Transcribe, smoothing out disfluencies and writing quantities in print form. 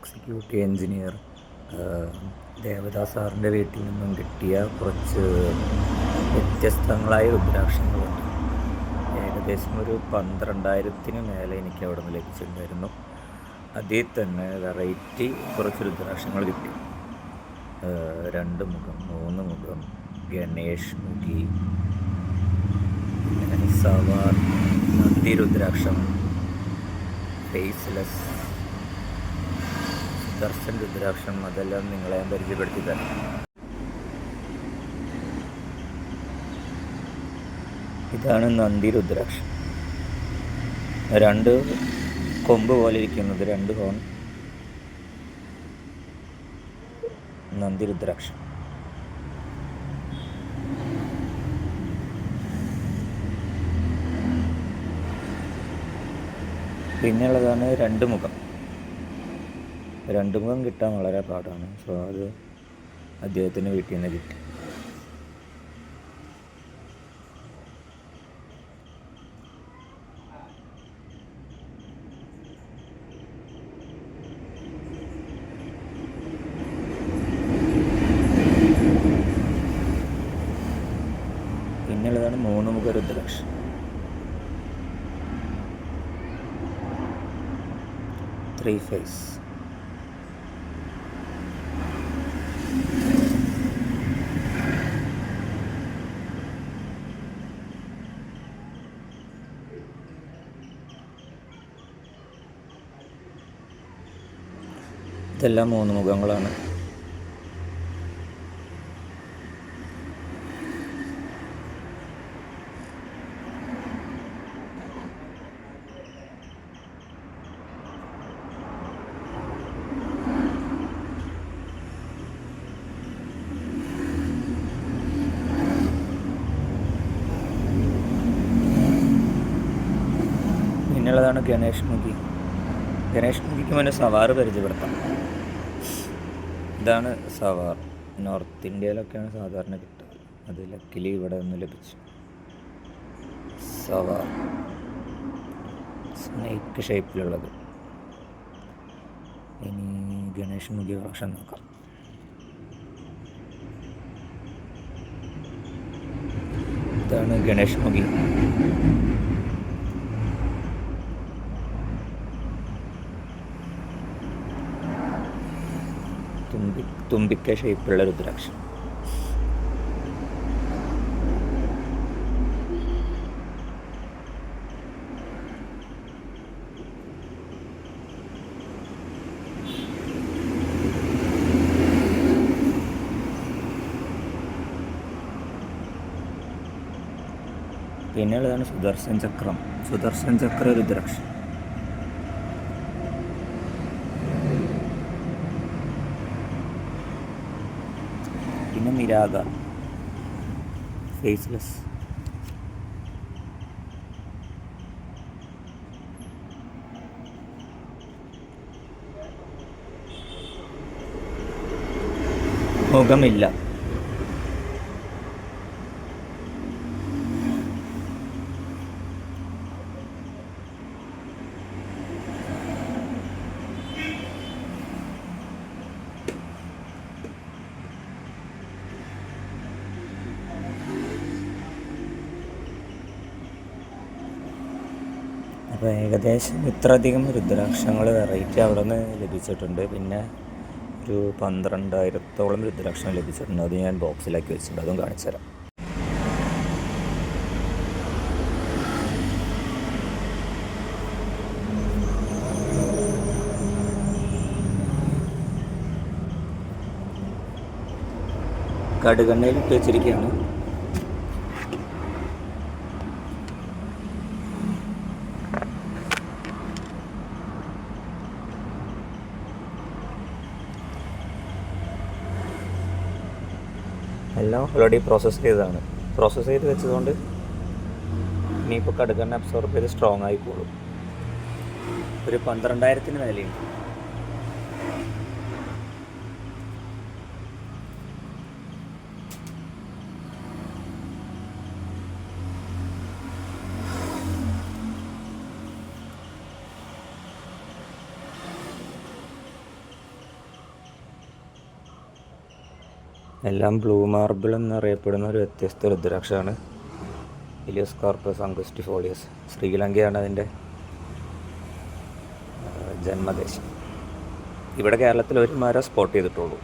Executive engineer Devdas സാറിൻ്റെ വീട്ടിൽ നിന്നും കിട്ടിയ കുറച്ച് വ്യത്യസ്തങ്ങളായ രുദ്രാക്ഷങ്ങളുണ്ട്. ഏകദേശം ഒരു 12,000-ന് മേലെ എനിക്ക് അവിടെ നിന്ന് ലഭിച്ചിട്ടുണ്ടായിരുന്നു. അതിൽ തന്നെ വെറൈറ്റി കുറച്ച് രുദ്രാക്ഷങ്ങൾ കിട്ടി. 2 മുഖം, 3 മുഖം, ഗണേഷ് മുഖി, സവാർ, നന്ദി രുദ്രാക്ഷം, ഫേസ്ലെസ്, ദർശൻ രുദ്രാക്ഷം, അതെല്ലാം നിങ്ങളെ ഞാൻ പരിചയപ്പെടുത്തി തരാം. ഇതാണ് നന്ദി രുദ്രാക്ഷം. 2 കൊമ്പ് പോലെ ഇരിക്കുന്നത്, 2 ഹോൺ നന്ദി രുദ്രാക്ഷം. പിന്നെയുള്ളതാണ് 2 മുഖം. 2 മുഖം കിട്ടാൻ വളരെ പാടാണ്. സോ അത് അദ്ദേഹത്തിന് വീട്ടിൽ നിന്ന് കിട്ടി. പിന്നെയുള്ളതാണ് 3 മുഖ രുദ്രാക്ഷം. 3 ഫേസ്. ഇതെല്ലാം 3 മുഖങ്ങളാണ്. പിന്നെയുള്ളതാണ് ഗണേഷ് മുഖി. ഗണേഷ് മുഖിക്ക് മുന്നേ സവാർ പരിചയപ്പെടുത്താം. ഇതാണ് സവാർ. നോർത്ത് ഇന്ത്യയിലൊക്കെയാണ് സാധാരണ കിട്ടുക. അത് ലക്കിലി ഇവിടെ നിന്ന് ലഭിച്ചു. സവാർ സ്നേക്ക് ഷേപ്പിലുള്ളത്. ഇനി ഗണേഷ് മുഖി കളക്ഷൻ നോക്കാം. ഇതാണ് ഗണേഷ് മുഖി. തുമ്പിക്ക ഷേപ്പുള്ള രുദ്രാക്ഷം. പിന്നെയുള്ളതാണ് സുദർശൻ ചക്രം. സുദർശൻ ചക്ര രുദ്രാക്ഷം. പിന്നെ നിരാഗ ഫേസ്ലെസ്. മുഖമില്ല. അപ്പോൾ ഏകദേശം ഇത്രയധികം രുദ്രാക്ഷങ്ങൾ വെറൈറ്റി അവിടെ നിന്ന് ലഭിച്ചിട്ടുണ്ട്. പിന്നെ ഒരു 12,000-ഓളം രുദ്രാക്ഷം ലഭിച്ചിട്ടുണ്ട്. അത് ഞാൻ ബോക്സിലാക്കി വെച്ചിട്ടുണ്ട്. അതും കാണിച്ചു തരാം. കടുകെണ്ണയിൽ ഇട്ട് വെച്ചിരിക്കുകയാണ്. എല്ലാം ഓൾറെഡി പ്രോസസ്സ് ചെയ്തതാണ്. പ്രോസസ്സ് ചെയ്ത് വെച്ചതുകൊണ്ട് ഇനിയിപ്പോൾ കടുകെണ്ണ അബ്സോർബ് ചെയ്ത് സ്ട്രോങ് ആയിക്കോളും. ഒരു 12,000-ന് മേലെയുണ്ട്. എല്ലാം ബ്ലൂ മാർബിൾ എന്നറിയപ്പെടുന്ന ഒരു വ്യത്യസ്ത രുദ്രാക്ഷമാണ് ഇലിയോസ്കാർപ്പസ് അംഗുസ്റ്റിഫോളിയസ്. ശ്രീലങ്കയാണ് അതിൻ്റെ ജന്മദേശം. ഇവിടെ കേരളത്തിൽ ഒരു മരം സ്പോട്ട് ചെയ്തിട്ടുള്ളൂ.